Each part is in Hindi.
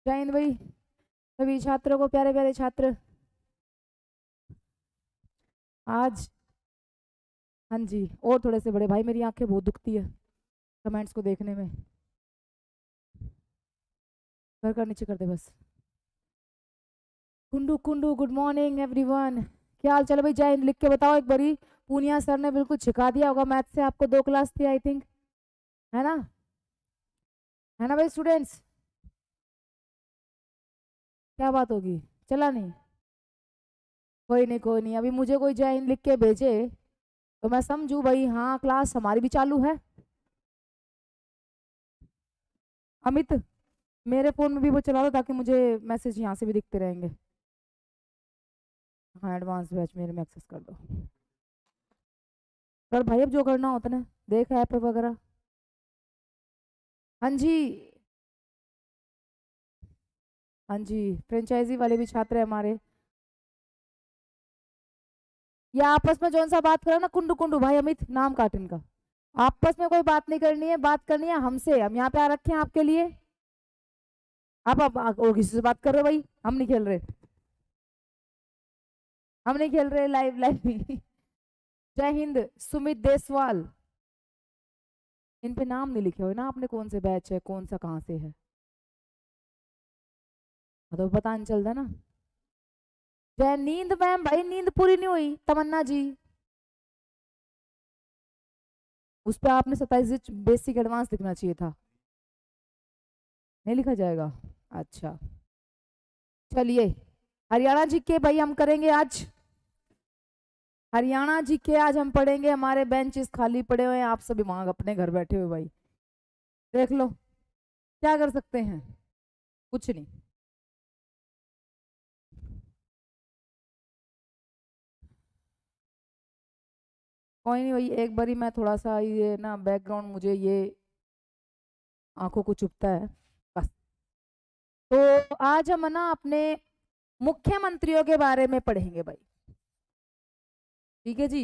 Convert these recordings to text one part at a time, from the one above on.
जय हिंद भाई सभी छात्रों को, प्यारे प्यारे छात्र। आज हाँ जी, और थोड़े से बड़े भाई, मेरी आंखें बहुत दुखती है कमेंट्स को देखने में। घर का नीचे कर दे बस। Kundu Kundu, good morning everyone. क्या हाल चाल है भाई? जय हिंद लिख के बताओ एक बारी। पूनिया सर ने बिल्कुल छिका दिया होगा मैथ से, आपको 2 क्लास थी आई थिंक, है ना? है ना भाई स्टूडेंट्स? क्या बात होगी, चला नहीं? कोई नहीं कोई नहीं, अभी मुझे कोई जय हिंद लिख के भेजे तो मैं समझू भाई हाँ क्लास हमारी भी चालू है। अमित, मेरे फोन में भी वो चला दो ताकि मुझे मैसेज यहाँ से भी दिखते रहेंगे। हाँ, एडवांस बैच मेरे में एक्सेस कर दो। कर भाई, अब जो करना होता ना, देख ऐप वगैरह। हाँ जी, हाँ जी, फ्रेंचाइजी वाले भी छात्र हैं हमारे। ये आपस में जौन सा बात करो ना, कुंडू कुंडू भाई, अमित नाम काट इनका। आपस में कोई बात नहीं करनी है, बात करनी है हमसे। हम यहाँ पे आ रखे हैं आपके लिए। आप और किसी से बात कर रहे हो भाई? हम नहीं खेल रहे, हम नहीं खेल रहे लाइव लाइव। जय हिंद सुमित देसवाल। इन पे नाम नहीं लिखे हुए ना आपने, कौन से बैच है, कौन सा कहाँ से है, तो पता नहीं चलता ना। जय नींद मैम, भाई नींद पूरी नहीं हुई तमन्ना जी। उस पर आपने 27 बेसिक एडवांस लिखना चाहिए था। नहीं लिखा जाएगा? अच्छा, चलिए। हरियाणा जी के भाई हम करेंगे आज। हरियाणा जी के आज हम पढ़ेंगे। हमारे बेंचेस खाली पड़े हुए हैं, आप सभी वहां अपने घर बैठे हुए भाई, देख लो क्या कर सकते हैं, कुछ नहीं। कोई नहीं भाई, एक बारी मैं थोड़ा सा ये ना बैकग्राउंड, मुझे ये आंखों को चुभता है बस। तो आज हम ना अपने मुख्यमंत्रियों के बारे में पढ़ेंगे भाई, ठीक है जी?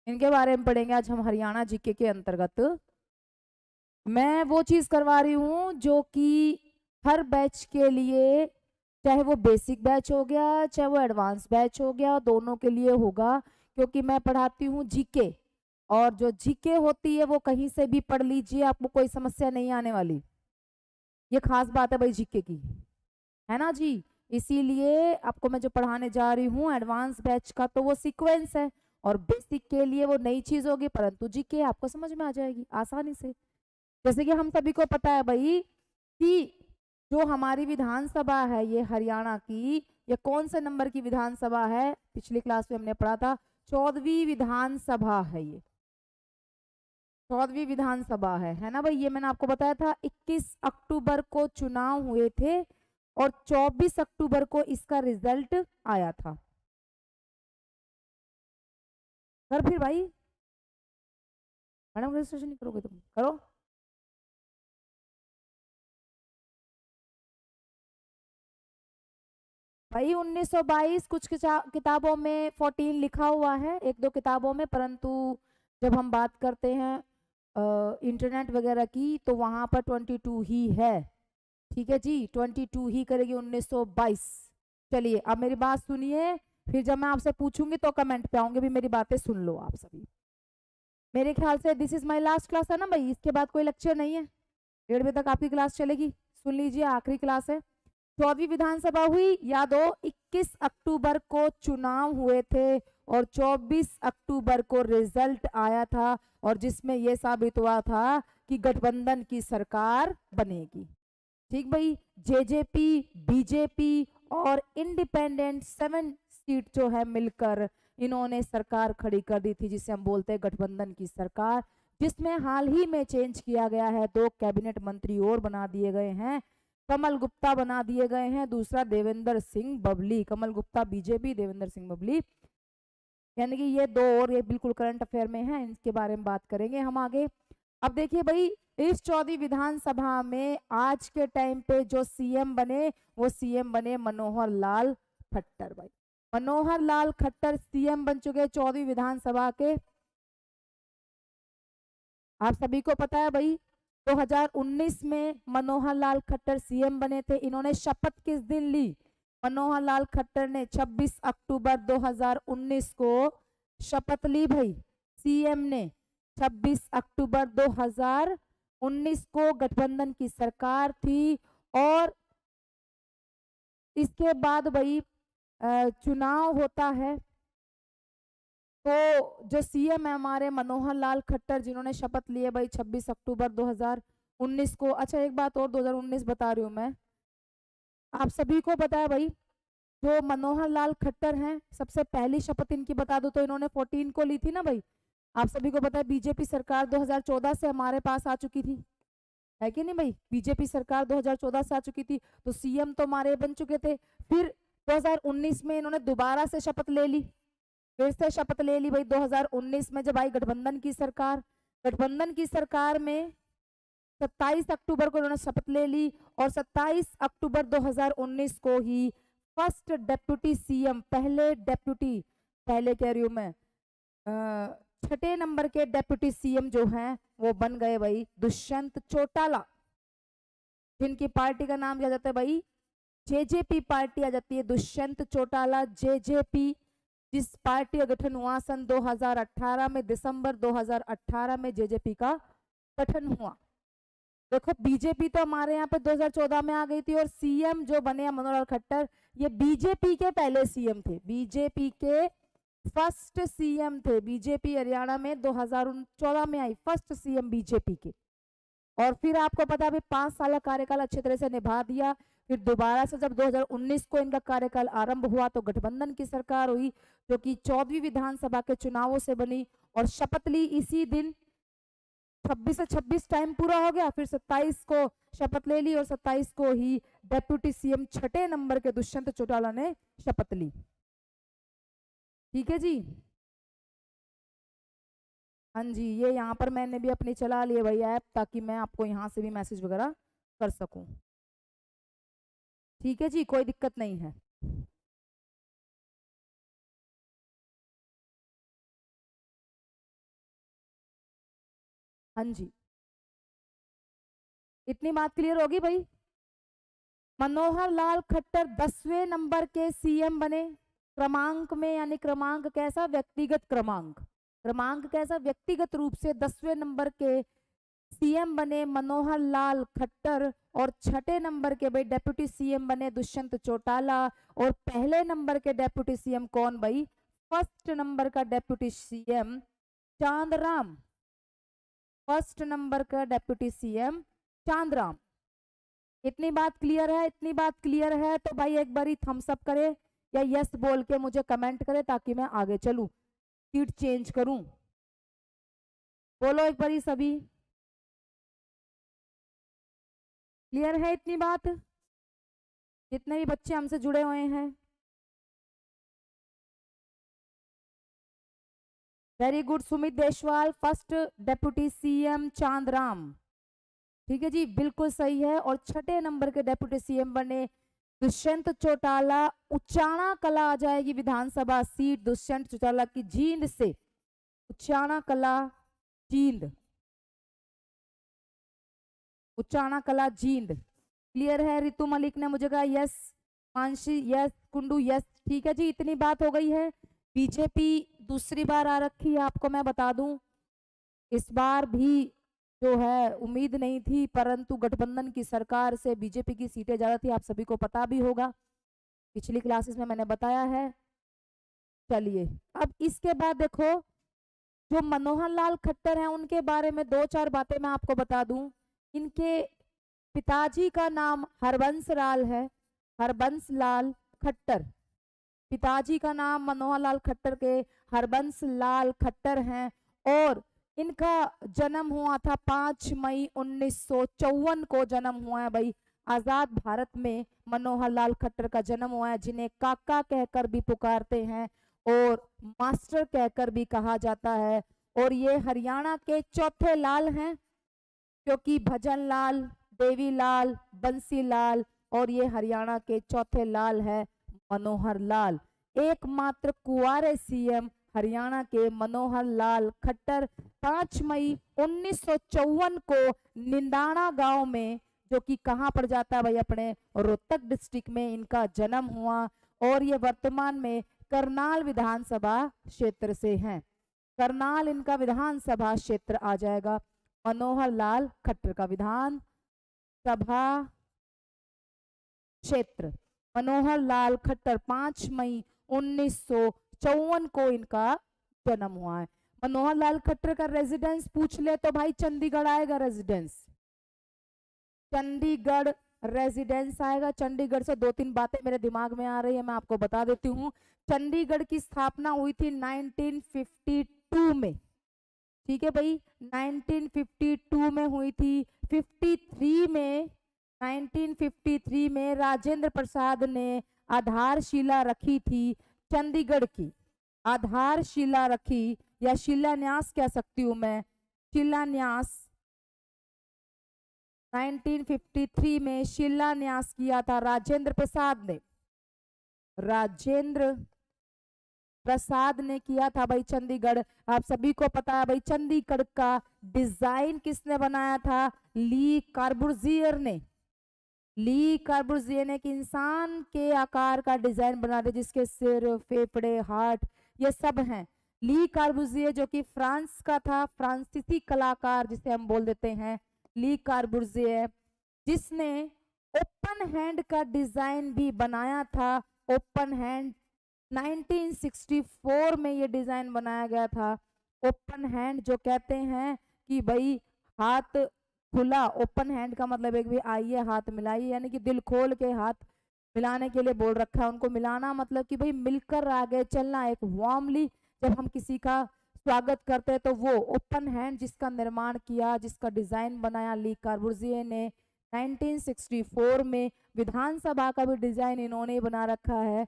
इनके बारे में पढ़ेंगे आज हम हरियाणा जीके के अंतर्गत। मैं वो चीज करवा रही हूँ जो कि हर बैच के लिए, चाहे वो बेसिक बैच हो गया चाहे वो एडवांस बैच हो गया, दोनों के लिए होगा, क्योंकि मैं पढ़ाती हूँ जीके। और जो जीके होती है वो कहीं से भी पढ़ लीजिए, आपको कोई समस्या नहीं आने वाली। ये खास बात है भाई जीके की, है ना जी? इसीलिए आपको मैं जो पढ़ाने जा रही हूँ एडवांस बैच का, तो वो सीक्वेंस है, और बेसिक के लिए वो नई चीज होगी, परंतु जीके आपको समझ में आ जाएगी आसानी से। जैसे कि हम सभी को पता है भाई कि जो हमारी विधानसभा है ये हरियाणा की, ये कौन से नंबर की विधानसभा है? पिछली क्लास में हमने पढ़ा था, 14वीं विधानसभा है ये। 14वीं विधानसभा है ना भाई? ये मैंने आपको बताया था, 21 अक्टूबर को चुनाव हुए थे और 24 अक्टूबर को इसका रिजल्ट आया था। कर फिर भाई, मैडम रजिस्ट्रेशन नहीं करोगे तुम? करो। भाई 1922 कुछ किताबों में 14 लिखा हुआ है, एक दो किताबों में, परंतु जब हम बात करते हैं इंटरनेट वगैरह की तो वहां पर 22 ही है। ठीक है जी, 22 ही करेगी 1922। चलिए अब मेरी बात सुनिए, फिर जब मैं आपसे पूछूंगी तो कमेंट पे आऊंगे भी, मेरी बातें सुन लो आप सभी। मेरे ख्याल से this is my last class है ना भाई, इसके बाद कोई लेक्चर नहीं है। 1:30 बजे तक आपकी क्लास चलेगी, सुन लीजिए आखिरी क्लास है। 14वीं विधानसभा हुई, याद हो 21 अक्टूबर को चुनाव हुए थे और 24 अक्टूबर को रिजल्ट आया था, और जिसमें यह साबित हुआ था कि गठबंधन की सरकार बनेगी। ठीक भाई, जेजेपी, बीजेपी और इंडिपेंडेंट 7 सीट जो है मिलकर इन्होंने सरकार खड़ी कर दी थी, जिसे हम बोलते हैं गठबंधन की सरकार, जिसमें हाल ही में चेंज किया गया है, 2 कैबिनेट मंत्री और बना दिए गए हैं। कमल गुप्ता बना दिए गए हैं, दूसरा देवेंद्र सिंह बबली। कमल गुप्ता बीजेपी, देवेंद्र सिंह बबली, यानी कि ये दो, और ये बिल्कुल करंट अफेयर में है, इनके बारे में बात करेंगे हम आगे। अब देखिए भाई, इस 14वीं विधानसभा में आज के टाइम पे जो सीएम बने, वो सीएम बने मनोहर लाल खट्टर भाई। मनोहर लाल खट्टर सीएम बन चुके 14वीं विधानसभा के। आप सभी को पता है भाई, 2019 में मनोहर लाल खट्टर सीएम बने थे। इन्होंने शपथ किस दिन ली? मनोहर लाल खट्टर ने 26 अक्टूबर 2019 को शपथ ली भाई। सीएम ने 26 अक्टूबर 2019 को, गठबंधन की सरकार थी और इसके बाद भाई चुनाव होता है। तो जो सीएम है हमारे मनोहर लाल खट्टर, जिन्होंने शपथ लिए भाई 26 अक्टूबर 2019 को। अच्छा एक बात और 2019 बता रही हूँ मैं, आप सभी को पता है भाई, जो मनोहर लाल खट्टर हैं सबसे पहली शपथ इनकी बता दो तो इन्होंने 14 को ली थी ना भाई। आप सभी को पता है बीजेपी सरकार 2014 से हमारे पास आ चुकी थी, है कि नहीं भाई? बीजेपी सरकार 2014 से आ चुकी थी, तो सीएम तो हमारे बन चुके थे। फिर 2019 में इन्होंने दोबारा से शपथ ले ली, फिर से शपथ ले ली भाई 2019 में जब आई गठबंधन की सरकार। गठबंधन की सरकार में 27 अक्टूबर को इन्होंने शपथ ले ली और 27 अक्टूबर 2019 को ही फर्स्ट डेप्यूटी सीएम, पहले कह रही हूं मैं, छठे नंबर के डेप्यूटी सीएम जो हैं वो बन गए भाई दुष्यंत चौटाला, जिनकी पार्टी का नाम क्या जाता है भाई? जेजेपी पार्टी आ जाती है। दुष्यंत चौटाला जेजेपी, जिस पार्टी का गठन हुआ सन 2018 में, दिसंबर 2018 में जेजेपी का गठन हुआ। देखो बीजेपी तो हमारे यहाँ पे 2014 में आ गई थी और सीएम जो बने मनोहर लाल खट्टर, ये बीजेपी के पहले सीएम थे, बीजेपी के फर्स्ट सीएम थे। बीजेपी हरियाणा में 2014 में आई, फर्स्ट सीएम बीजेपी के। और फिर आपको पता है 5 साल का कार्यकाल अच्छे तरह से निभा दिया। फिर दोबारा से जब 2019 को इनका कार्यकाल आरंभ हुआ तो गठबंधन की सरकार हुई, जो कि 14वीं विधानसभा के चुनावों से बनी और शपथ ली इसी दिन। 26 से 26 टाइम पूरा हो गया, फिर 27 को शपथ ले ली और 27 को ही डेप्यूटी सीएम छठे नंबर के दुष्यंत चौटाला ने शपथ ली। ठीक है जी, हाँ जी, ये यहाँ पर मैंने भी अपनी चला लिए भाई ऐप, ताकि मैं आपको यहाँ से भी मैसेज वगैरह कर सकूं। ठीक है जी, कोई दिक्कत नहीं है। हाँ जी, इतनी बात क्लियर होगी भाई। मनोहर लाल खट्टर 10वें नंबर के सीएम बने। क्रमांक में, यानी क्रमांक कैसा? व्यक्तिगत क्रमांक, क्रमांक कैसा? व्यक्तिगत रूप से 10वें नंबर के सीएम बने मनोहर लाल खट्टर और छठे नंबर के भाई डेप्यूटी सीएम बने दुष्यंत चौटाला। और पहले नंबर के डेप्यूटी सीएम कौन भाई? फर्स्ट नंबर का deputy CM Chandram, first number का डेप्यूटी सीएम चांदराम। इतनी बात क्लियर है? इतनी बात क्लियर है तो भाई एक बारी थम्स अप करे या यस बोल के मुझे कमेंट करे, ताकि मैं आगे चलूं, सीट चेंज करूं। बोलो एक बारी सभी, क्लियर है इतनी बात? जितने भी बच्चे हमसे जुड़े हुए हैं, very good. Sumit Deshwal first deputy CM Chandram, ठीक है जी, बिल्कुल सही है। और छठे नंबर के डेप्यूटी सीएम बने दुष्यंत चौटाला। उचाना कला आ जाएगी विधानसभा सीट दुष्यंत चौटाला की जींद से, उचाना कला जींद, उचाना कला जींद। क्लियर है? रितु मलिक ने मुझे कहा yes, Mansi yes, Kundu yes. ठीक है जी, इतनी बात हो गई है। बीजेपी दूसरी बार आ रखी है, आपको मैं बता दूं। इस बार भी जो है उम्मीद नहीं थी, परंतु गठबंधन की सरकार से बीजेपी की सीटें ज्यादा थी, आप सभी को पता भी होगा, पिछली क्लासेस में मैंने बताया है। चलिए अब इसके बाद देखो, जो मनोहर लाल खट्टर हैं उनके बारे में 2-4 बातें मैं आपको बता दूं। इनके पिताजी का नाम हरबंस लाल है, हरबंस लाल खट्टर। पिताजी का नाम मनोहर लाल खट्टर के हरबंस लाल खट्टर हैं और इनका जन्म हुआ था 5 मई 1954 को जन्म हुआ है भाई। आजाद भारत में मनोहर लाल खट्टर का जन्म हुआ है, जिन्हें काका कहकर भी पुकारते हैं और मास्टर कहकर भी कहा जाता है। और ये हरियाणा के चौथे लाल हैं, क्योंकि भजन लाल, देवी लाल, बंसी लाल, और ये हरियाणा के चौथे लाल है मनोहर लाल। एकमात्र कुंवारे सीएम हरियाणा के मनोहर लाल खट्टर 5 मई 1954 को निंदाना गांव में, जो कि कहाँ पर जाता है भाई, अपने रोहतक डिस्ट्रिक्ट में इनका जन्म हुआ और ये वर्तमान में करनाल विधानसभा क्षेत्र से हैं। करनाल इनका विधानसभा क्षेत्र आ जाएगा। मनोहर लाल खट्टर का विधान सभा क्षेत्र, मनोहर लाल खट्टर 5 मई 1954 को इनका जन्म हुआ है। मनोहर लाल खट्टर का रेजिडेंस पूछ ले तो भाई चंडीगढ़ आएगा रेजिडेंस, चंडीगढ़ रेजिडेंस आएगा। चंडीगढ़ से 2-3 बातें मेरे दिमाग में आ रही है, मैं आपको बता देती हूँ। चंडीगढ़ की स्थापना हुई थी 1952 में, ठीक है भाई, 1952 में हुई थी। 1953 में राजेंद्र प्रसाद ने आधारशिला रखी थी चंडीगढ़ की, आधारशिला रखी या शिलान्यास कह सकती हूँ मैं, शिलान्यास 1953 में शिलान्यास किया था राजेंद्र प्रसाद ने, राजेंद्र प्रसाद ने किया था भाई चंडीगढ़। आप सभी को पता है भाई चंडीगढ़ का डिजाइन किसने बनाया था, ली कार्बुजियर ने। ली कार्बुजियर ने एक इंसान के आकार का डिजाइन बना दिया जिसके सिर, फेफड़े, हार्ट ये सब हैं। ली कार्बुजियर जो कि फ्रांस का था, फ्रांसीसी कलाकार जिसे हम बोल देते हैं ली कार्बुजियर, जिसने ओपन हैंड का डिजाइन भी बनाया था। ओपन हैंड 1964 में ये डिजाइन बनाया गया था। ओपन हैंड जो कहते हैं कि भाई हाथ खुला, ओपन हैंड का मतलब एक भी आइए हाथ मिलाइए, यानी कि दिल खोल के हाथ मिलाने के लिए बोल रखा है उनको। मिलाना मतलब कि भाई मिलकर आगे चलना, एक वार्मली जब हम किसी का स्वागत करते हैं तो वो ओपन हैंड जिसका निर्माण किया, जिसका डिजाइन बनाया ली कार्बुजियर ने 1964 में। विधानसभा का भी डिजाइन इन्होंने बना रखा है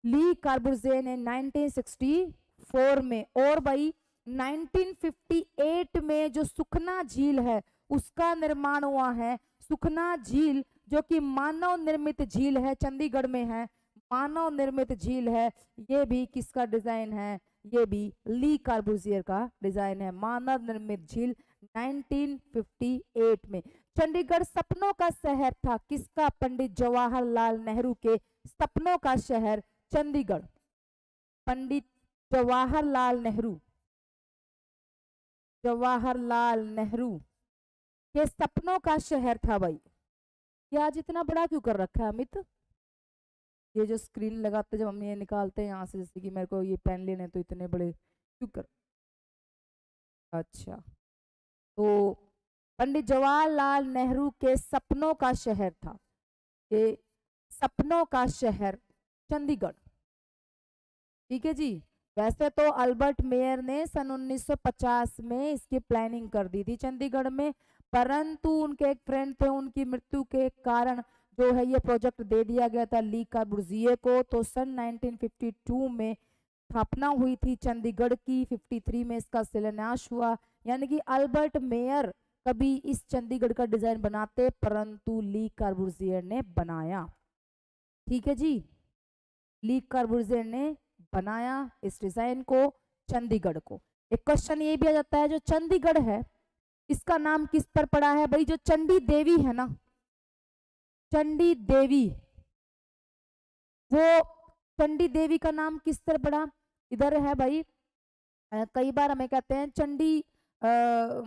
ली कार्बुजियर ने 1964 में। और भाई 1958 में जो सुखना झील है उसका निर्माण हुआ है। सुखना झील जो कि मानव निर्मित झील है, चंडीगढ़ में है, मानव निर्मित झील है। ये भी किसका डिजाइन है, ये भी ली कार्बुजियर का डिजाइन है। मानव निर्मित झील 1958 में। चंडीगढ़ सपनों का शहर था किसका, पंडित जवाहरलाल नेहरू के सपनों का शहर चंडीगढ़। पंडित जवाहरलाल नेहरू, जवाहरलाल नेहरू के सपनों का शहर था भाई। ये आज इतना बड़ा क्यों कर रखा है अमित, ये जो स्क्रीन लगाते जब हम ये निकालते हैं यहाँ से, जैसे कि मेरे को ये पेन लेने तो इतने बड़े क्यों कर। अच्छा, तो पंडित जवाहरलाल नेहरू के सपनों का शहर था ये, सपनों का शहर चंडीगढ़, ठीक है जी। वैसे तो अल्बर्ट मेयर ने सन 1950 में इसकी प्लानिंग कर दी थी चंडीगढ़ में, परंतु उनके एक फ्रेंड थे, उनकी मृत्यु के कारण जो है ये प्रोजेक्ट दे दिया गया था ली कार्बुजियर को। तो सन 1952 में स्थापना हुई थी चंडीगढ़ की, 53 में इसका शिलान्यास हुआ। यानी कि अल्बर्ट मेयर कभी इस चंडीगढ़ का डिजाइन बनाते, परंतु ली कार्बुजियर ने बनाया, ठीक है जी। ली कार्बुजियर ने बनाया इस डिजाइन को, चंडीगढ़ को। एक क्वेश्चन ये भी आ जाता है, जो चंडीगढ़ है इसका नाम किस पर पड़ा है भाई, जो चंडी देवी है ना, चंडी देवी, वो चंडी देवी का नाम किस पर पड़ा, इधर है भाई। कई बार हमें कहते हैं चंडी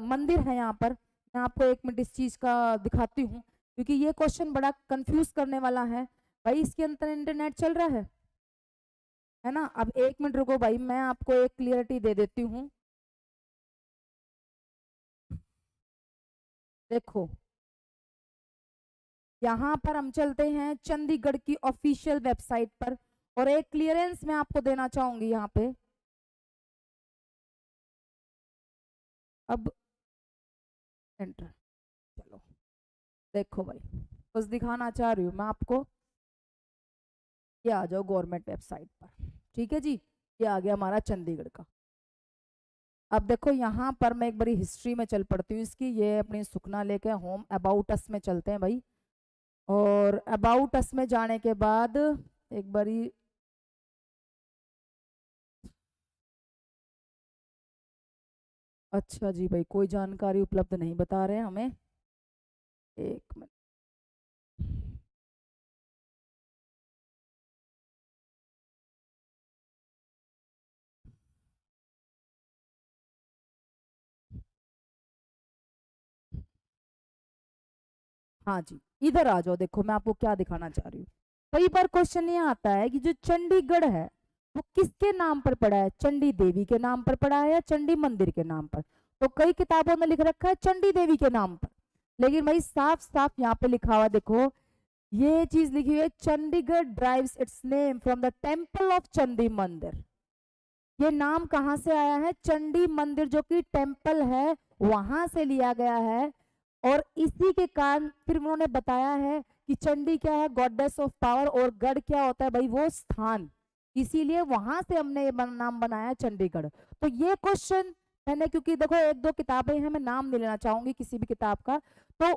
मंदिर है यहाँ पर। मैं आपको एक मिनट इस चीज का दिखाती हूँ, क्योंकि ये क्वेश्चन बड़ा कंफ्यूज करने वाला है भाई। इसके अंदर इंटरनेट चल रहा है ना। अब 1 मिनट रुको भाई, मैं आपको एक क्लियरिटी दे देती हूँ। देखो यहाँ पर हम चलते हैं चंडीगढ़ की ऑफिशियल वेबसाइट पर, और एक क्लियरेंस मैं आपको देना चाहूंगी यहाँ पे। अब एंटर, चलो देखो भाई, कुछ दिखाना चाह रही हूँ मैं आपको। ये आ जाओ गवर्नमेंट वेबसाइट पर, ठीक है जी। ये आ गया हमारा चंडीगढ़ का। अब देखो यहाँ पर मैं एक बड़ी हिस्ट्री में चल पड़ती हूँ इसकी। ये अपनी सुखना लेके होम अबाउट अस में चलते हैं भाई, और अबाउट अस में जाने के बाद एक बड़ी अच्छा जी भाई, कोई जानकारी उपलब्ध नहीं बता रहे हैं हमें। एक मिनट। हाँ जी, इधर आ जाओ, देखो मैं आपको क्या दिखाना चाह रही हूँ। कई बार क्वेश्चन ये आता है कि जो चंडीगढ़ है वो किसके नाम पर पड़ा है, चंडी देवी के नाम पर पड़ा है या चंडी मंदिर के नाम पर। तो कई किताबों में लिख रखा है चंडी देवी के नाम पर, लेकिन भाई साफ साफ यहाँ पे लिखा हुआ देखो, ये चीज लिखी हुई है, Chandigarh derives its name from the temple of Chandi मंदिर। ये नाम कहाँ से आया है, चंडी मंदिर जो कि टेम्पल है वहां से लिया गया है। और इसी के कारण फिर उन्होंने बताया है कि चंडी क्या है, गॉडेस ऑफ पावर, और गढ़ क्या होता है भाई, वो स्थान। इसीलिए वहां से हमने ये नाम बनाया है चंडीगढ़। तो ये क्वेश्चन मैंने, क्योंकि देखो एक दो किताबें हैं, मैं नाम नहीं लेना चाहूंगी किसी भी किताब का, तो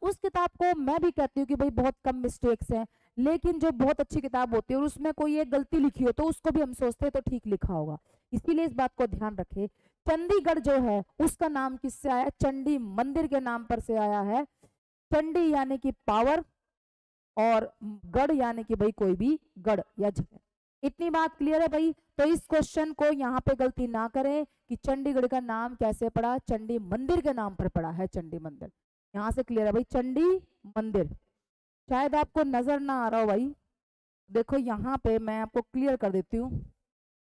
उस किताब को मैं भी कहती हूँ कि भाई बहुत कम मिस्टेक्स हैं, लेकिन जो बहुत अच्छी किताब होती है और उसमें कोई एक गलती लिखी हो तो उसको भी हम सोचते हैं तो ठीक लिखा होगा। इसीलिए इस बात को ध्यान रखें। चंडीगढ़ जो है उसका नाम किससे आया, चंडी मंदिर के नाम पर से आया है। चंडी यानी कि पावर, और गढ़ यानी कि भाई कोई भी गढ़ या जगह। इतनी बात क्लियर है भाई। तो इस क्वेश्चन को यहाँ पे गलती ना करें कि चंडीगढ़ का नाम कैसे पड़ा, चंडी मंदिर के नाम पर पड़ा है, चंडी मंदिर। यहाँ से क्लियर है भाई, चंडी मंदिर। शायद आपको नजर ना आ रहा हो भाई, देखो यहाँ पे मैं आपको क्लियर कर देती हूँ।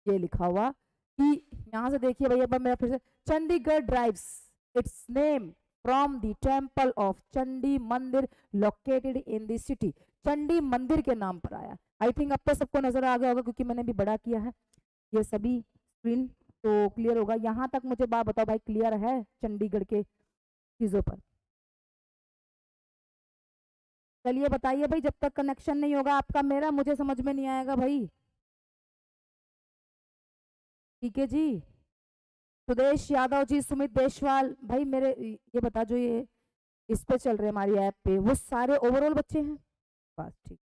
ये लिखा हुआ कि यहाँ से देखिए भैया, मेरा फिर से, Chandigarh derives its name from the temple of Chandi Mandir located in the city. Chandi Mandir के नाम पर आया। आई थिंक अब तो सबको नजर आ गया होगा, क्योंकि मैंने भी बड़ा किया है ये सभी स्क्रीन, तो क्लियर होगा। यहाँ तक मुझे बात बताओ भाई, क्लियर है चंडीगढ़ के चीजों पर। चलिए बताइए भाई, जब तक कनेक्शन नहीं होगा आपका मेरा, मुझे समझ में नहीं आएगा भाई। ठीक है जी। सुदेश यादव जी, सुमित देशवाल भाई, मेरे ये बता, जो ये इस पे चल रहे हमारी ऐप पे, वो सारे ओवरऑल बच्चे हैं? बस ठीक।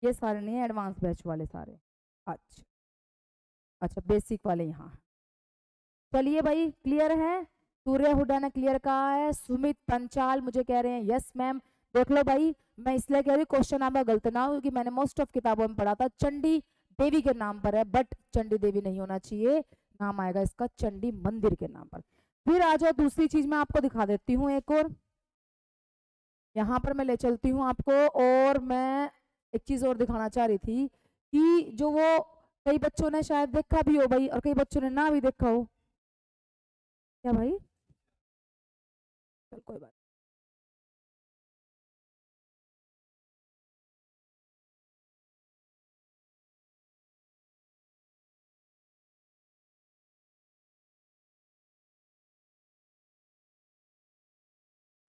ये सारे नहीं है, एडवांस बैच वाले सारे। अच्छा। अच्छा, बेसिक वाले यहाँ। चलिए भाई, क्लियर है। सूर्य हुड्डा ने क्लियर कहा है। सुमित पंचाल मुझे कह रहे हैं यस मैम। देख लो भाई, मैं इसलिए कह रही हूँ क्वेश्चन आपका गलत ना हो, क्योंकि मैंने मोस्ट ऑफ किताबों में पढ़ा था चंडी देवी के नाम पर है, बट चंडी देवी नहीं होना चाहिए, नाम आएगा इसका चंडी मंदिर के नाम पर। फिर आ जाओ, दूसरी चीज मैं आपको दिखा देती हूँ एक और, यहाँ पर मैं ले चलती हूँ आपको। और मैं एक चीज और दिखाना चाह रही थी कि जो वो कई बच्चों ने शायद देखा भी हो भाई, और कई बच्चों ने ना भी देखा हो। क्या भाई? चल कोई बात।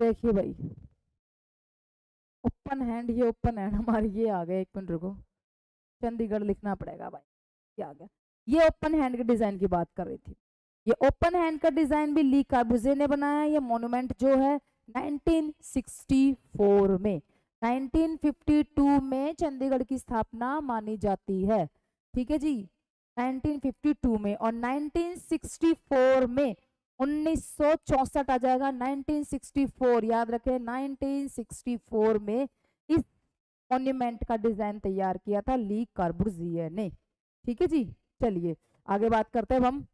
देखिए भाई, ओपन हैंड, ये ओपन हैंड हमारी, ये आ गया, एक मिनट रुको, चंडीगढ़ लिखना पड़ेगा भाई। ये आ गया। ये ओपन हैंड के डिजाइन की बात कर रही थी। ये ओपन हैंड का डिजाइन भी ली कार्बुजे ने बनाया। ये मॉन्यूमेंट जो है 1964 में, 1952 में चंडीगढ़ की स्थापना मानी जाती है। ठीक है जी, 1952 में, और 1964 में, 1964 आ जाएगा, 1964 याद रखें, 1964 में इस मॉन्यूमेंट का डिजाइन तैयार किया था ली कार्बुजिए ने। ठीक है जी। चलिए आगे बात करते हैं हम।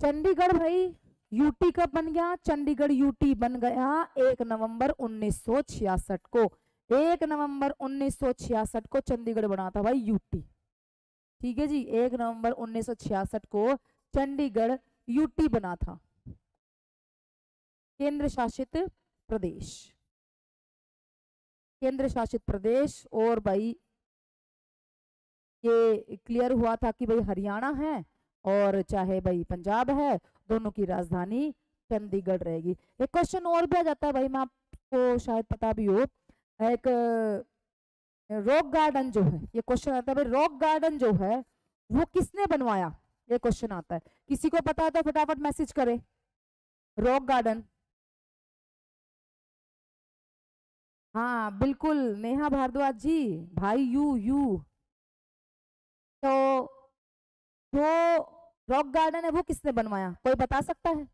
चंडीगढ़ भाई यूटी कब बन गया, चंडीगढ़ यूटी बन गया 1 नवंबर 1966 को। 1 नवंबर 1966 को चंडीगढ़ बना था भाई यूटी। ठीक है जी, 1 नवंबर 1966 को चंडीगढ़ यूटी बना था, केंद्र शासित प्रदेश। केंद्र शासित प्रदेश। और भाई ये क्लियर हुआ था कि भाई हरियाणा है और चाहे भाई पंजाब है, दोनों की राजधानी चंडीगढ़ रहेगी। एक क्वेश्चन और भी आ जाता है भाई, मैं आपको शायद पता भी हो, एक रॉक गार्डन जो है, ये क्वेश्चन आता है भाई, रॉक गार्डन जो है वो किसने बनवाया, ये क्वेश्चन आता है। किसी को पता है तो फटाफट मैसेज करे। रॉक गार्डन, हाँ बिल्कुल, नेहा भारद्वाज जी, भाई यू तो जो रॉक गार्डन है वो किसने बनवाया, कोई बता सकता है?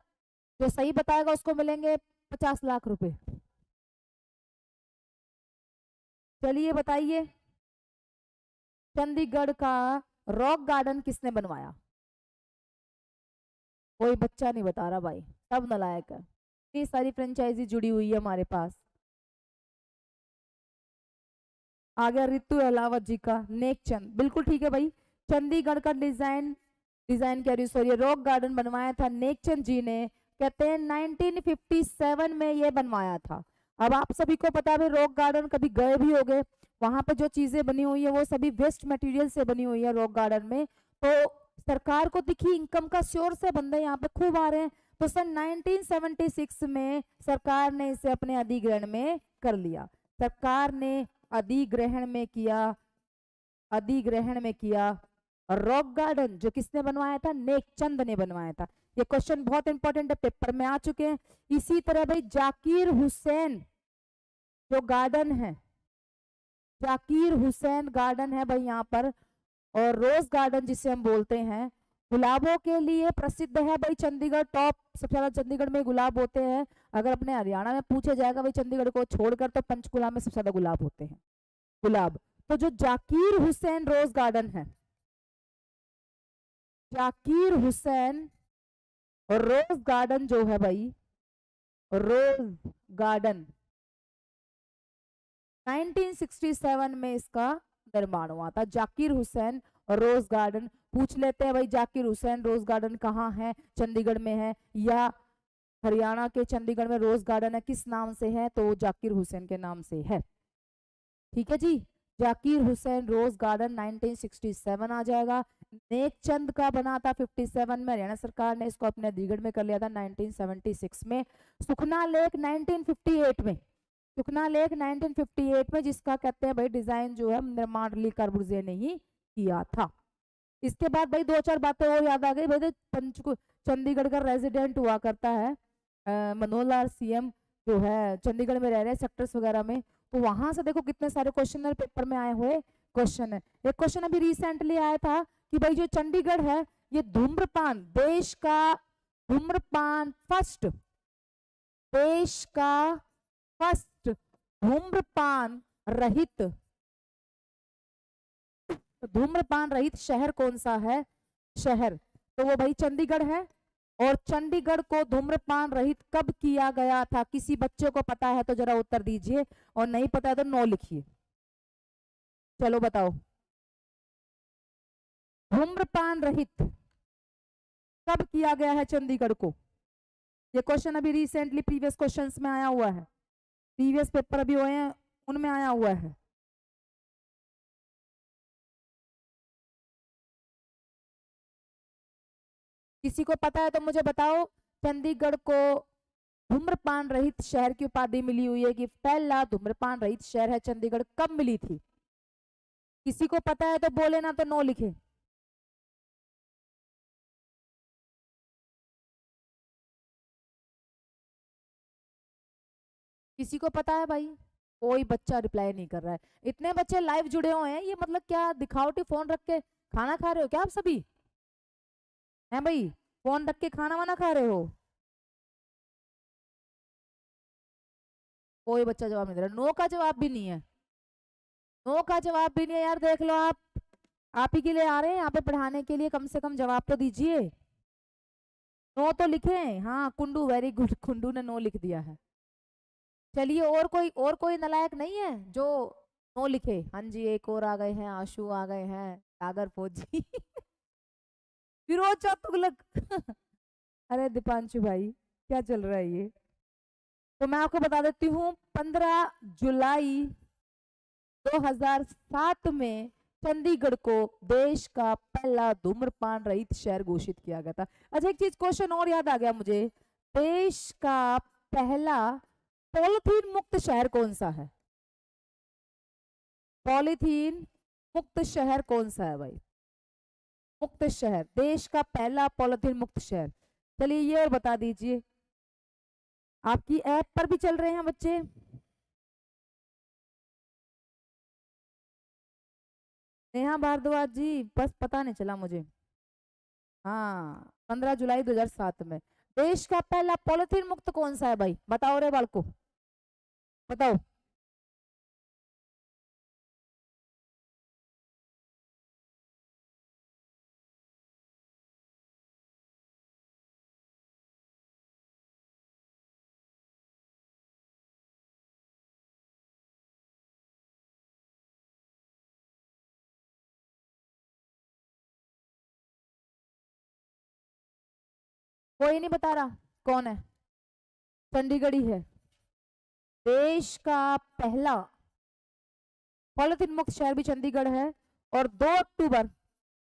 जो सही बताएगा उसको मिलेंगे 50 लाख रुपए। चलिए बताइए, चंडीगढ़ का रॉक गार्डन किसने बनवाया? कोई बच्चा नहीं बता रहा भाई, सब नालायक है। इतनी सारी फ्रेंचाइजी जुड़ी हुई है हमारे पास। आ गया रितु अहलावत जी का नेकचंद, बिल्कुल ठीक है भाई। चंडीगढ़ का डिजाइन डिजाइन कह रही सॉरी रॉक गार्डन बनवाया था नेकचंद जी ने, कहते हैं 1957 में ये बनवाया था। अब आप सभी को पता है भाई, रॉक गार्डन कभी गए भी होगे, वहां पे जो चीजें बनी हुई है वो सभी वेस्ट मटेरियल से बनी हुई है रॉक गार्डन में। तो सरकार को दिखी इनकम का सोर्स है, बंदे यहाँ पे खूब आ रहे हैं, तो सन 1976 में सरकार ने इसे अपने अधिग्रहण में कर लिया। सरकार ने अधिग्रहण में किया और रॉक गार्डन जो किसने बनवाया था, नेकचंद ने बनवाया था। ये क्वेश्चन बहुत इंपॉर्टेंट है, पेपर में आ चुके हैं। इसी तरह भाई जाकिर हुसैन जो गार्डन है, जाकिर हुसैन गार्डन है भाई यहाँ पर, और रोज गार्डन जिसे हम बोलते हैं, गुलाबों के लिए प्रसिद्ध है भाई चंडीगढ़। टॉप सबसे ज्यादा चंडीगढ़ में गुलाब होते हैं। अगर अपने हरियाणा में पूछा जाएगा भाई चंडीगढ़ को छोड़कर, तो पंचकुला में सबसे ज्यादा गुलाब होते हैं, गुलाब। तो जो जाकिर हुसैन रोज गार्डन है, जाकिर हुसैन और रोज गार्डन जो है भाई, रोज गार्डन 1967 में इसका निर्माण हुआ था। जाकिर हुसैन और रोज गार्डन पूछ लेते हैं भाई, जाकिर हुसैन रोज गार्डन कहाँ है, चंडीगढ़ में है या हरियाणा के चंडीगढ़ में रोज गार्डन है, किस नाम से है, तो जाकिर हुसैन के नाम से है। ठीक है जी, जाकिर हुसैन रोज गार्डन 1967 आ जाएगा। नेकचंद का बना था 57 में, हरियाणा सरकार ने इसको अपने अधिग्रहण में कर लिया था 1976 में। सुखना लेक 1958 में, सुखना लेक 1958 में, जिसका कहते हैं भाई डिजाइन जो है निर्माण ली कार्बुजिए ने ही किया था। इसके बाद भाई दो चार बातें और याद आ गई भाई, चंडीगढ़ का रेजिडेंट हुआ करता है मनोहर लाल सीएम, जो है चंडीगढ़ में रह रहे हैं सेक्टर्स वगैरह में। तो वहां से देखो कितने सारे क्वेश्चन पेपर में आए हुए क्वेश्चन है। एक क्वेश्चन अभी रिसेंटली आया था कि भाई जो चंडीगढ़ है ये धूम्रपान देश का धूम्रपान फर्स्ट देश का फर्स्ट धूम्रपान रहित धूम्रपान रहित शहर कौन सा है, शहर, तो वो भाई चंडीगढ़ है। और चंडीगढ़ को धूम्रपान रहित कब किया गया था, किसी बच्चे को पता है तो जरा उत्तर दीजिए, और नहीं पता है तो नो लिखिए। चलो बताओ, धूम्रपान रहित कब किया गया है चंडीगढ़ को? ये क्वेश्चन अभी रिसेंटली प्रीवियस क्वेश्चंस में आया हुआ है, प्रीवियस पेपर अभी हुए हैं उनमें आया हुआ है। किसी को पता है तो मुझे बताओ, चंडीगढ़ को धूम्रपान रहित शहर की उपाधि मिली हुई है कि पहला धूम्रपान रहित शहर है चंडीगढ़, कब मिली थी? किसी को पता है तो बोले, ना तो नो लिखे। किसी को पता है भाई? कोई बच्चा रिप्लाई नहीं कर रहा है। इतने बच्चे लाइव जुड़े हुए हैं, ये मतलब क्या दिखावटी फोन रख के खाना खा रहे हो क्या आप सभी? हैं भाई, फोन रख के खाना वाना खा रहे हो? कोई बच्चा जवाब नहीं दे रहा, नो का जवाब भी नहीं है, नो का जवाब भी नहीं है यार। देख लो आप ही के लिए आ रहे हैं यहाँ पे पढ़ाने के लिए, कम से कम जवाब तो दीजिए। नो तो लिखे, हाँ कुंडू वेरी गुड, कुंडू ने नो लिख दिया है। चलिए, और कोई नालायक नहीं है जो नो लिखे? हाँ जी, एक और आ गए हैं, आशु आ गए हैं, सागर फौजी फिरोज चौथ तुगलक अरे दीपांशु भाई, क्या चल रहा है ये? तो मैं आपको बता देती हूँ, 15 जुलाई 2007 में चंडीगढ़ को देश का पहला धूम्रपान रहित शहर घोषित किया गया था। अच्छा, एक चीज क्वेश्चन और याद आ गया मुझे, देश का पहला पॉलिथीन मुक्त शहर कौन सा है? पॉलिथीन मुक्त शहर कौन सा है भाई? मुक्त शहर, देश का पहला पॉलिथीन मुक्त शहर, चलिए ये और बता दीजिए। आपकी ऐप पर भी चल रहे हैं बच्चे? नेहा भारद्वाज जी, बस पता नहीं चला मुझे। हाँ, 15 जुलाई 2007 में। देश का पहला पॉलिथीन मुक्त कौन सा है भाई, बताओ रे बालको, बताओ। कोई नहीं बता रहा कौन है, चंडीगढ़ ही है। देश का पहला पॉलिथीन मुक्त शहर भी चंडीगढ़ है, और 2 अक्टूबर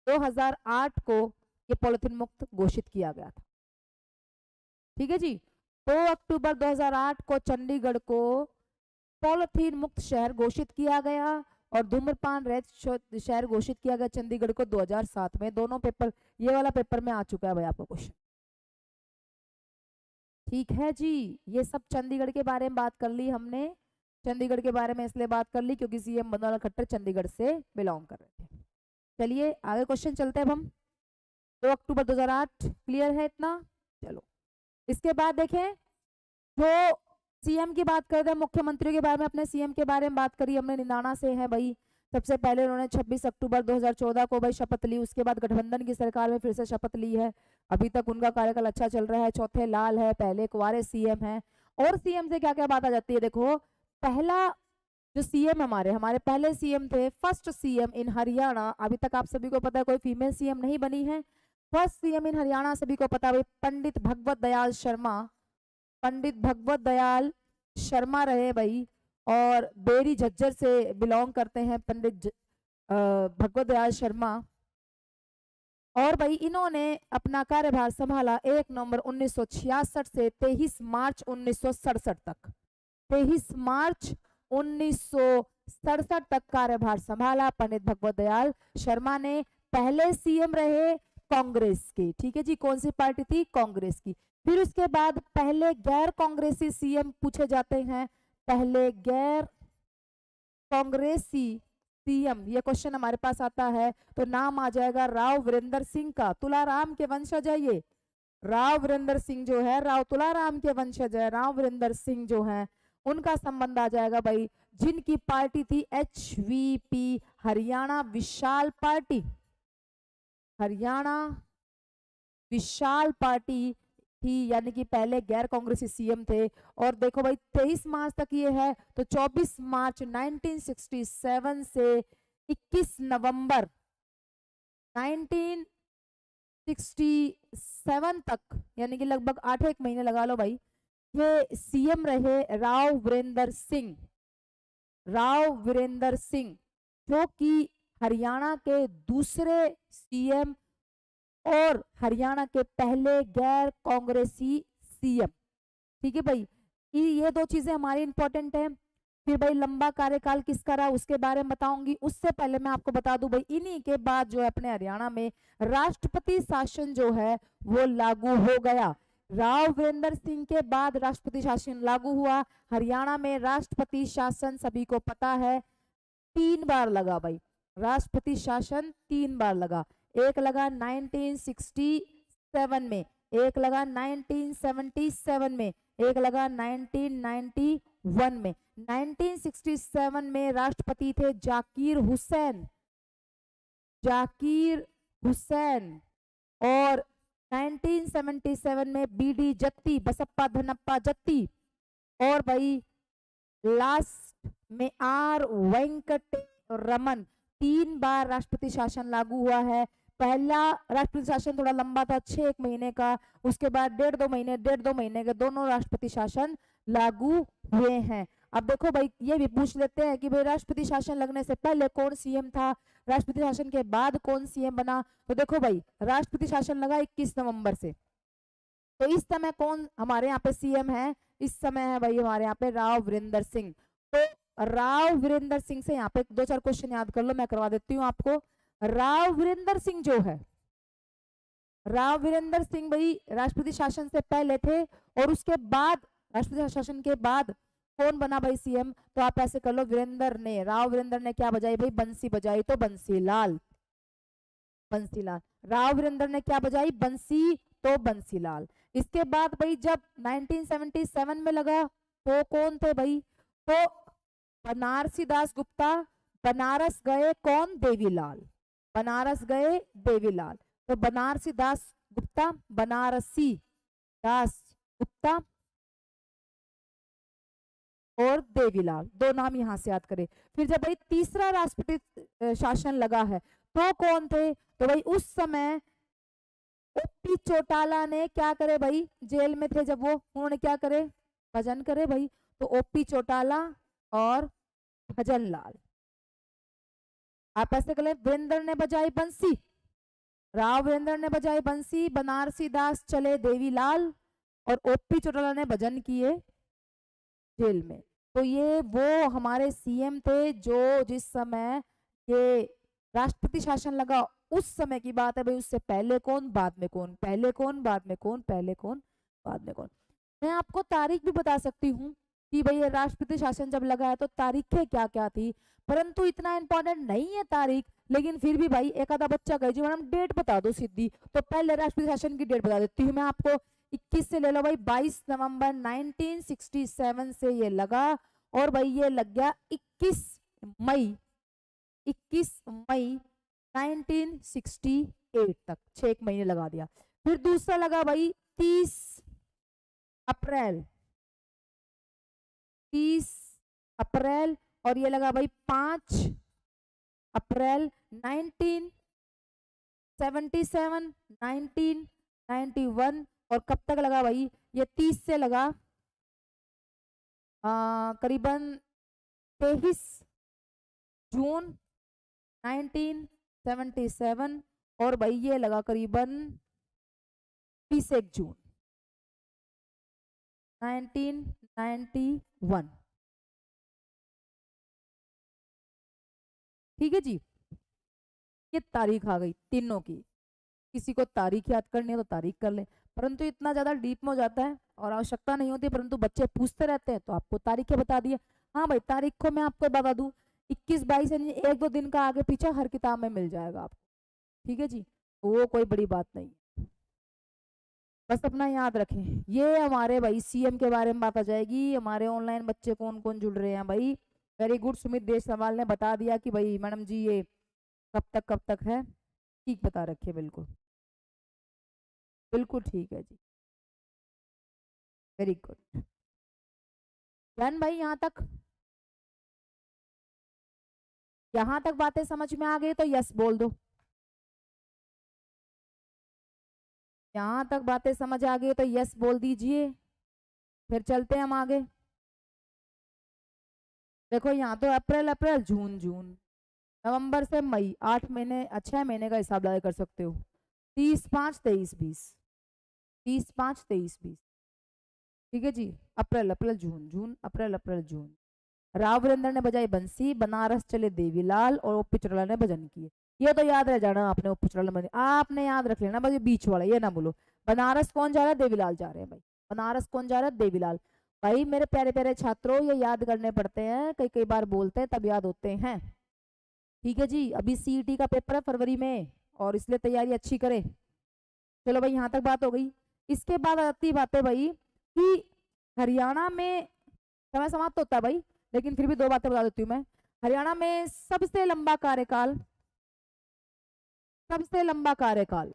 2008 को ये पॉलिथीन मुक्त घोषित किया गया था। ठीक है जी, 2 अक्टूबर 2008 को चंडीगढ़ को पॉलिथीन मुक्त शहर घोषित किया गया, और धूम्रपान रहित शहर घोषित किया गया चंडीगढ़ को 2007 में। दोनों पेपर, ये वाला पेपर में आ चुका है भाई आपका क्वेश्चन। ठीक है जी, ये सब चंडीगढ़ के बारे में बात कर ली हमने। चंडीगढ़ के बारे में इसलिए बात कर ली क्योंकि सीएम बनवारीलाल खट्टर चंडीगढ़ से बिलोंग कर रहे थे। चलिए आगे क्वेश्चन चलते हैं अब हम। 2 अक्टूबर 2008 क्लियर है इतना। चलो इसके बाद देखें, जो सीएम की बात करते हैं, मुख्यमंत्रियों के बारे में, अपने सीएम के बारे में बात करी हमने, निनाना से है भाई। सबसे पहले उन्होंने 26 अक्टूबर 2014 को भाई शपथ ली, उसके बाद गठबंधन की सरकार में फिर से शपथ ली है। अभी तक उनका कार्यकाल अच्छा चल रहा है। चौथे लाल है, पहले कुंवारे सीएम है। और सीएम से क्या क्या बात आ जाती है, देखो पहला जो सीएम हमारे पहले सीएम थे, फर्स्ट सीएम इन हरियाणा, अभी तक आप सभी को पता है कोई फीमेल सीएम नहीं बनी है। फर्स्ट सीएम इन हरियाणा सभी को पता है भाई, पंडित भगवत दयाल शर्मा। पंडित भगवत दयाल शर्मा रहे भाई, और बेरी झज्जर से बिलोंग करते हैं पंडित भगवत दयाल शर्मा। और भाई इन्होंने अपना कार्यभार संभाला 1 नवंबर 1966 से 23 मार्च 1967 तक। 23 मार्च 1967 तक कार्यभार संभाला पंडित भगवत दयाल शर्मा ने। पहले सीएम रहे कांग्रेस के, ठीक है जी, कौन सी पार्टी थी, कांग्रेस की। फिर उसके बाद पहले गैर कांग्रेसी सीएम पूछे जाते हैं, पहले गैर कांग्रेसी सीएम, ये क्वेश्चन हमारे पास आता है तो नाम आ जाएगा राव वीरेंद्र सिंह का। तुलाराम के वंशज है ये, राव वीरेंद्र सिंह जो है, राव तुलाराम के वंशज है। राव वीरेंद्र सिंह जो है उनका संबंध आ जाएगा भाई, जिनकी पार्टी थी HVP, हरियाणा विशाल पार्टी। हरियाणा विशाल पार्टी थी, यानी कि पहले गैर कांग्रेसी सीएम थे। और देखो भाई 23 मार्च तक ये है, तो 24 मार्च 1967 से 21 नवंबर 1967 तक, यानी कि लगभग 8 महीने लगा लो भाई, ये सीएम रहे राव वीरेंद्र सिंह। राव वीरेंद्र सिंह जो कि हरियाणा के दूसरे सीएम और हरियाणा के पहले गैर कांग्रेसी सीएम। ठीक है भाई, ये 2 चीजें हमारी इंपॉर्टेंट है। फिर भाई लंबा कार्यकाल किसका रहा उसके बारे में बताऊंगी। उससे पहले मैं आपको बता दूं भाई, इन्हीं के बाद जो है अपने हरियाणा में राष्ट्रपति शासन जो है वो लागू हो गया। राव वीरेंद्र सिंह के बाद राष्ट्रपति शासन लागू हुआ। हरियाणा में राष्ट्रपति शासन सभी को पता है 3 बार लगा भाई, राष्ट्रपति शासन 3 बार लगा। एक लगा 1967 में, एक लगा 1977 में, एक लगा 1991 में। 1967 में राष्ट्रपति थे जाकिर हुसैन, जाकिर हुसैन। और 1977 में BD जत्ती, बसप्पा धनप्पा जत्ती। और भाई लास्ट में R वेंकट रमन। 3 बार राष्ट्रपति शासन लागू हुआ है। पहला राष्ट्रपति शासन थोड़ा लंबा था, 6 महीने का। उसके बाद 1.5 महीने के दोनों राष्ट्रपति शासन लागू हुए हैं। अब देखो भाई, ये भी पूछ लेते हैं कि भाई राष्ट्रपति शासन लगने से पहले कौन सीएम था, राष्ट्रपति शासन के बाद कौन सीएम बना। तो देखो भाई, राष्ट्रपति शासन लगा 21 नवंबर से। तो इस समय कौन हमारे यहाँ पे सीएम है, इस समय है भाई हमारे यहाँ पे राव वीरेंद्र सिंह। तो राव वीरेंद्र सिंह से यहाँ पे 2-4 क्वेश्चन याद कर लो, मैं करवा देती हूँ आपको। राव वीरेंद्र सिंह जो है, राव वीरेंद्र सिंह भाई राष्ट्रपति शासन से पहले थे, और उसके बाद राष्ट्रपति शासन के बाद कौन बना भाई सीएम? तो आप ऐसे कर लो, वीरेंद्र ने, राव वीरेंद्र ने क्या बजाई भाई? बंसी बजाई, तो बंसीलाल, बंसीलाल। राव वीरेंद्र ने क्या बजाई? बंसी, तो बंसीलाल। इसके बाद भाई जब 1977 में लगा तो कौन थे भाई? तो बनारसी दास गुप्ता। बनारस गए कौन? देवीलाल। बनारस गए देवीलाल। तो बनारसी दास गुप्ता, बनारसी दास गुप्ता और देवीलाल, दो नाम यहां से याद करें। फिर जब भाई तीसरा राष्ट्रपति शासन लगा है तो कौन थे? तो भाई उस समय ओपी चौटाला ने क्या करे भाई? जेल में थे जब वो, उन्होंने क्या करे? भजन करे भाई। तो ओपी चौटाला और भजन लाल। आप ऐसे करें, वीरेंद्र ने बजाई बंसी, राव वीरेंद्र ने बजाई बंसी, बनारसी दास चले देवीलाल और ओपी चौटाला ने भजन किए जेल में। तो ये वो हमारे सीएम थे जो जिस समय ये राष्ट्रपति शासन लगा उस समय की बात है भाई। उससे पहले कौन, बाद में कौन, पहले कौन, बाद में कौन, पहले कौन, बाद में कौन। मैं आपको तारीख भी बता सकती हूँ कि भाई ये राष्ट्रपति शासन जब लगा है तो तारीखें क्या क्या थी, परंतु इतना इंपॉर्टेंट नहीं है तारीख। लेकिन फिर भी भाई एक आधा बच्चा कहे जी मैडम डेट बता दो सीधी, तो पहले राष्ट्रपति शासन की डेट बता देती हूँ मैं आपको। 21 से ले लो भाई, 22 नवंबर 1967 से ये लगा और भाई ये लग गया 21 मई, 21 मई 1968 तक, 6 महीने लगा दिया। फिर दूसरा लगा भाई 30 अप्रैल, 30 अप्रैल, और ये लगा भाई 5 अप्रैल 1977, 1991। और कब तक लगा भाई? ये 30 से लगा करीबन 23 जून 1977, और भाई ये लगा करीबन 31 जून 1991। ठीक है जी, ये तारीख आ गई तीनों की। किसी को तारीख याद करनी है तो तारीख कर ले, परंतु इतना ज्यादा डीप में हो जाता है और आवश्यकता नहीं होती, परंतु बच्चे पूछते रहते हैं तो आपको तारीखें बता दिए। हाँ भाई, तारीख को मैं आपको बता दूं, 21 22 यानी एक दो दिन का आगे पीछे हर किताब में मिल जाएगा आपको। ठीक है जी, वो कोई बड़ी बात नहीं, बस अपना याद रखें। ये हमारे भाई सीएम के बारे में बात आ जाएगी। हमारे ऑनलाइन बच्चे कौन कौन जुड़ रहे हैं भाई? वेरी गुड, सुमित देशवाल ने बता दिया कि भाई मैडम जी ये कब तक है, ठीक बता रखिए, बिल्कुल बिल्कुल ठीक है जी, वेरी गुड। डन भाई, यहाँ तक बातें समझ में आ गई तो यस बोल दो। यहाँ तक बातें समझ आ गई तो यस बोल दीजिए। फिर चलते हैं हम आगे। देखो यहाँ तो अप्रैल अप्रैल, जून जून, नवंबर से मई, 8 महीने, 6 महीने का हिसाब लगा कर सकते हो। 30 5 23 20, 30 5 23 20। ठीक है जी, अप्रैल अप्रैल जून जून, अप्रैल अप्रैल जून। राव वीरेंद्र ने बजाई बंसी, बनारस चले देवीलाल और ओपी चौटाला ने भजन किए। ये तो याद रह जाना आपने, ओपी चौटाला ने आपने याद रख लेना, बस ये बीच वाला ये ना बोलो। बनारस कौन जा रहा है? देवीलाल जा रहे हैं भाई। बनारस कौन जा रहा है? देवीलाल। भाई मेरे प्यारे प्यारे छात्रों, ये याद करने पड़ते हैं, कई कई बार बोलते हैं तब याद होते हैं। ठीक है जी, अभी सीईटी का पेपर है फरवरी में और इसलिए तैयारी अच्छी करें। चलो भाई, यहाँ तक बात हो गई। इसके बाद आती बात है भाई कि हरियाणा में समय समाप्त होता है भाई, लेकिन फिर भी दो बातें बता देती हूँ मैं। हरियाणा में सबसे लंबा कार्यकाल, सबसे लंबा कार्यकाल,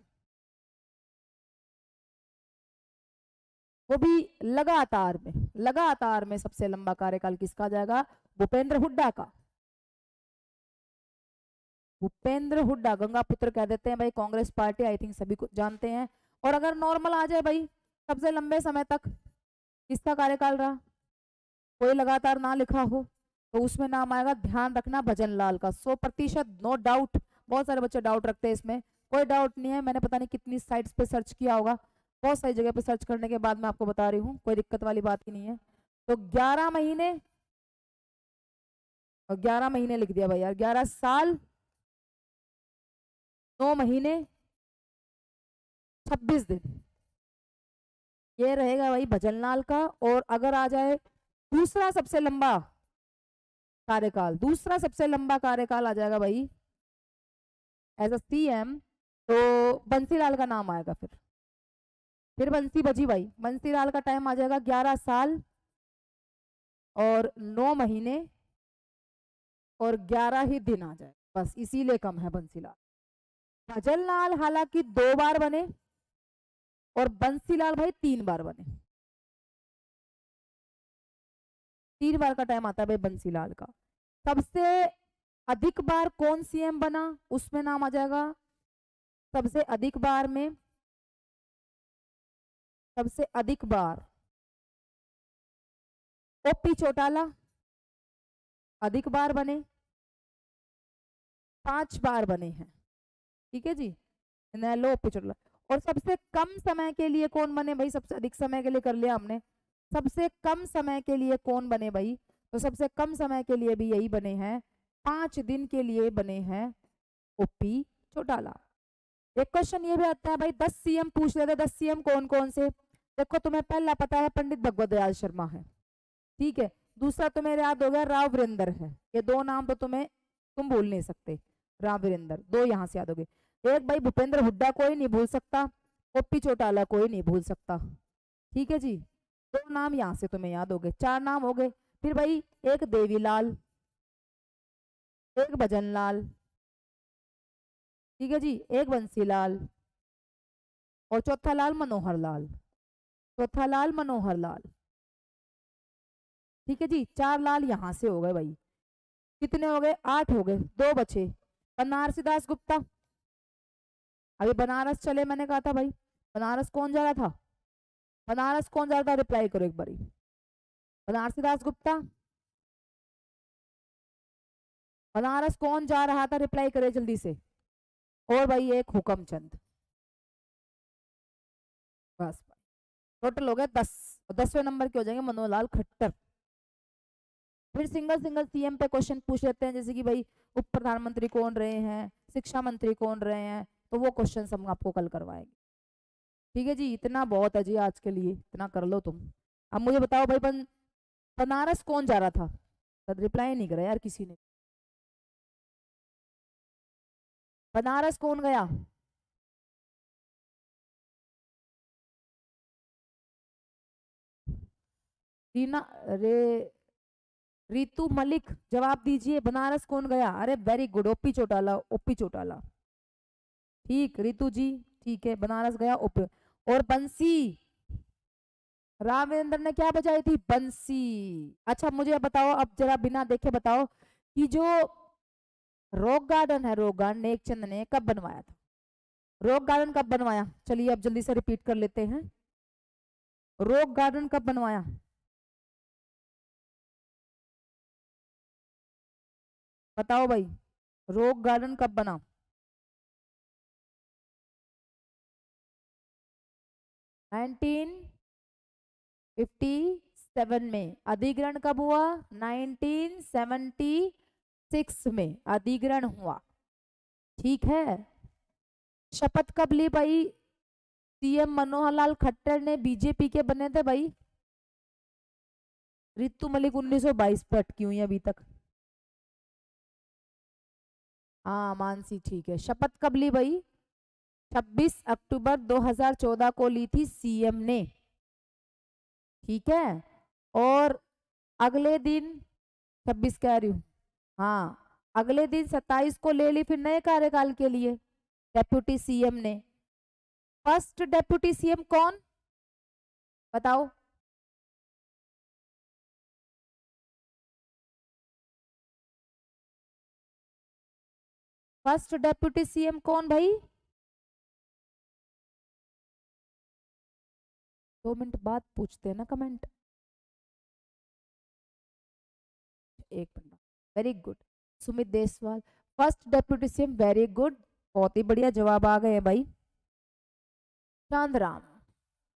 वो भी लगातार में सबसे लंबा कार्यकाल किसका आ जाएगा? भूपेंद्र हुड्डा का। भूपेंद्र हुड्डा, गंगा पुत्र कह देते हैं भाई, कांग्रेस पार्टी, आई थिंक सभी को जानते हैं। और अगर नॉर्मल आ जाए भाई, सबसे लंबे समय तक किसका कार्यकाल रहा, कोई लगातार ना लिखा हो, तो उसमें नाम आएगा, ध्यान रखना, भजन लाल का। 100%, नो डाउट। बहुत सारे बच्चे डाउट रखते हैं इसमें, कोई डाउट नहीं है। मैंने पता नहीं कितनी साइट्स पे सर्च किया होगा, बहुत सारी जगह पे सर्च करने के बाद मैं आपको बता रही हूँ, कोई दिक्कत वाली बात ही नहीं है। तो 11 महीने, और 11 महीने लिख दिया भाई यार, 11 साल 9 महीने 26 दिन, ये रहेगा भाई भजनलाल का। और अगर आ जाए दूसरा सबसे लंबा कार्यकाल, दूसरा सबसे लंबा कार्यकाल आ जाएगा भाई एज अ सीएम, तो बंसीलाल का नाम आएगा। फिर बंसी बजी भाई, बंसीलाल का टाइम आ जाएगा 11 साल और 9 महीने और 11 ही दिन आ जाए, बस इसीलिए कम है बंसीलाल। भजनलाल हालांकि 2 बार बने और बंसीलाल भाई 3 बार बने, 3 बार का टाइम आता है भाई बंसीलाल का। सबसे अधिक बार कौन सीएम बना उसमें नाम आ जाएगा, सबसे अधिक बार में, सबसे अधिक बार ओपी चौटाला अधिक बार बने, 5 बार बने हैं, ठीक है जी, इनेलो ओपी चौटाला। और सबसे कम समय के लिए कौन बने भाई, सबसे अधिक समय के लिए कर लिया हमने, सबसे कम समय के लिए कौन बने भाई, तो सबसे कम समय के लिए भी यही बने हैं, 5 दिन के लिए बने हैं ओपी चौटाला। एक क्वेश्चन ये भी आता है भाई 10 सीएम पूछ लेते, 10 सीएम कौन कौन से। देखो तुम्हें पहला पता है पंडित भगवत दयाल शर्मा है, ठीक है, दूसरा तुम्हें याद हो गया राव वीरेंद्र है, ये 2 नाम तो तुम भूल नहीं सकते, राव वीरेंद्र 2 यहाँ से याद हो गए। एक भाई भूपेंद्र हुड्डा कोई नहीं भूल सकता, ओपी चौटाला कोई नहीं भूल सकता, ठीक है जी, 2 नाम यहाँ से तुम्हें याद हो गए, 4 नाम हो गए। फिर भाई एक देवीलाल, एक भजनलाल, ठीक है जी, एक बंसीलाल और चौथा लाल मनोहर लाल, चौथा लाल मनोहर लाल, ठीक है जी, 4 लाल यहां से हो गए भाई, कितने हो गए 8 हो गए, 2 बचे। बनारसी दास गुप्ता, अभी बनारस चले मैंने कहा था भाई, बनारस कौन जा रहा था, बनारस कौन जा रहा था, रिप्लाई करो एक बारी, बनारसी दास गुप्ता, बनारस कौन जा रहा था, रिप्लाई करे जल्दी से। और भाई एक हुक्मचंद, बस टोटल हो गए 10, और 10वें नंबर के हो जाएंगे मनोहर लाल खट्टर। फिर सिंगल सिंगल सीएम पे क्वेश्चन पूछ लेते हैं, जैसे कि भाई उप प्रधानमंत्री कौन रहे हैं, शिक्षा मंत्री कौन रहे हैं, तो वो क्वेश्चन हम आपको कल करवाएंगे, ठीक है जी। इतना बहुत है जी आज के लिए, इतना कर लो तुम। अब मुझे बताओ भाई बनारस कौन जा रहा था, रिप्लाई नहीं करा यार किसी ने, बनारस कौन गया, रीना, अरे रितु मलिक जवाब दीजिए, बनारस कौन गया, अरे very good, OP Chautala, OP Chautala, ठीक रितु जी, ठीक है, बनारस गया ओपी। और बंसी, रामेंद्र ने क्या बजाई थी, बंसी। अच्छा मुझे बताओ अब जरा बिना देखे बताओ कि जो रॉक गार्डन है, रॉक गार्डन नेकचंद ने कब बनवाया था, रॉक गार्डन कब बनवाया, चलिए अब जल्दी से रिपीट कर लेते हैं, रॉक गार्डन कब बनवाया, बताओ भाई, रॉक गार्डन कब बना, 1957 में। अधिग्रहण कब हुआ, 1976 में अधिग्रहण हुआ, ठीक है। शपथ कब ली भाई, सीएम मनोहर लाल खट्टर ने, बीजेपी के बने थे भाई, रितु मलिक 1922 पे अटकी हुई है अभी तक, हाँ मानसी ठीक है। शपथ कब ली भाई, 26 अक्टूबर 2014 को ली थी सीएम ने, ठीक है। और अगले दिन 26 कह रही हूँ, हाँ अगले दिन 27 को ले ली फिर नए कार्यकाल के लिए डेप्यूटी सीएम ने। फर्स्ट डेप्यूटी सीएम कौन, बताओ, फर्स्ट डेप्यूटी सीएम कौन भाई, 2 मिनट बाद पूछते हैं ना कमेंट, एक minute, very good, Sumit Deswal first deputy CM, very good, बहुत ही बढ़िया जवाब आ गए भाई, चांदराम,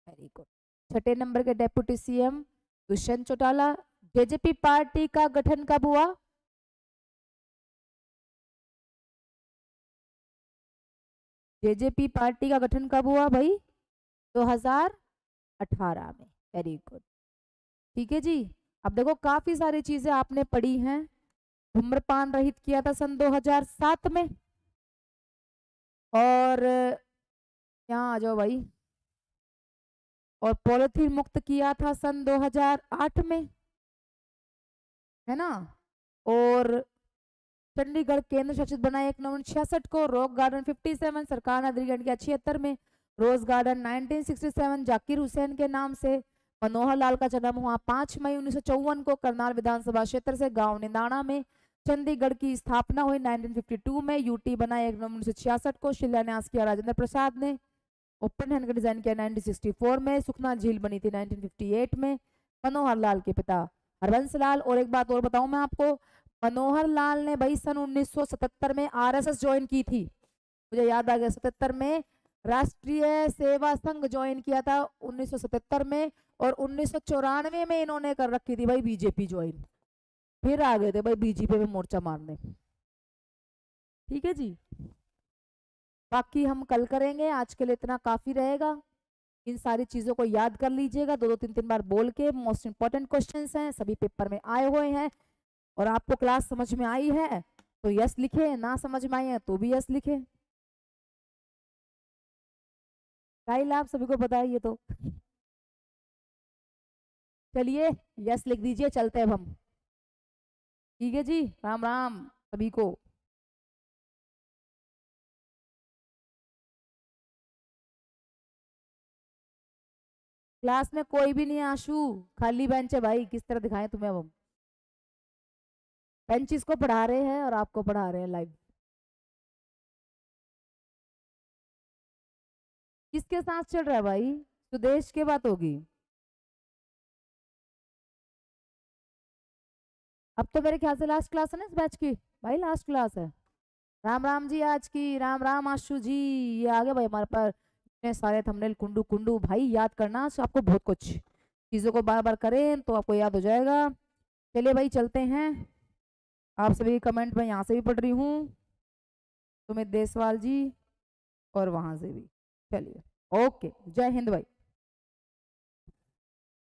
वेरी गुड। 6 नंबर के deputy CM Dushyant Chautala. JJP party का गठन कब हुआ, जेजेपी पार्टी का गठन कब हुआ भाई, 2018 में, वेरी गुड, ठीक है जी। अब देखो काफी सारी चीजें आपने पढ़ी हैं। धूम्रपान रहित किया था सन 2007 में, और यहाँ आ जाओ भाई, और पॉलिथीन मुक्त किया था सन 2008 में, है ना। और चंडीगढ़ केंद्र शासित बनाया 1 नवंबर 66 को। रॉक गार्डन 57 सरकार ने अधिग्रहण किया 76 में। रोज गार्डन 1967 जाकिर हुसैन के नाम से। मनोहर लाल का जन्म हुआ 5 मई 1954 को करनाल विधानसभा क्षेत्र से गांव निंदाना में। चंडीगढ़ की स्थापना हुई 1952 में। यूटी बना 1 नवंबर 1966 को। शिलान्यास किया राजेंद्र प्रसाद ने। ओपन हैंड का डिजाइन किया 1964 में। सुखना झील बनी थी 1958 में। मनोहर लाल के पिता हरबंस लाल। और एक बात और बताऊं मैं आपको, मनोहर लाल ने भाई सन 1977 में आरएसएस ज्वाइन की थी, मुझे याद आ गया, 77 में राष्ट्रीय सेवा संघ ज्वाइन किया था 1977 में। और 1994 में इन्होंने कर रखी थी भाई बीजेपी ज्वाइन, फिर आ गए थे भाई बीजेपी में मोर्चा मारने। ठीक है जी, बाकी हम कल करेंगे, आज के लिए इतना काफी रहेगा। इन सारी चीजों को याद कर लीजिएगा, 2-2 3 बार बोल के। मोस्ट इंपॉर्टेंट क्वेश्चंस हैं, सभी पेपर में आए हुए हैं। और आपको क्लास समझ में आई है तो यस लिखे, ना समझ में आई है तो भी यस लिखे। काइल आप सभी को पता है ये तो। चलिए यस लिख दीजिए, चलते हैं अब हम। ठीक है जी, राम राम सभी को। क्लास में कोई भी नहीं है आशु, खाली बेंच है भाई, किस तरह दिखाएं तुम्हें अब हम। बेंच इसको पढ़ा रहे हैं और आपको पढ़ा रहे हैं लाइव। किसके साथ चल रहा है भाई, सुदेश के बात होगी। अब तो मेरे ख्याल से लास्ट क्लास है ना इस बैच की, भाई लास्ट क्लास है। राम राम जी आज की, राम राम आशु जी। ये आ गए भाई हमारे पास इतने सारे थंबनेल, कुंडू कुंडू भाई, याद करना आपको बहुत कुछ चीज़ों को बार बार करें तो आपको याद हो जाएगा। चलिए भाई चलते हैं। आप सभी कमेंट में यहाँ से भी पढ़ रही हूँ, सुमित देसवाल जी, और वहाँ से भी। चलिए ओके, जय हिंद भाई।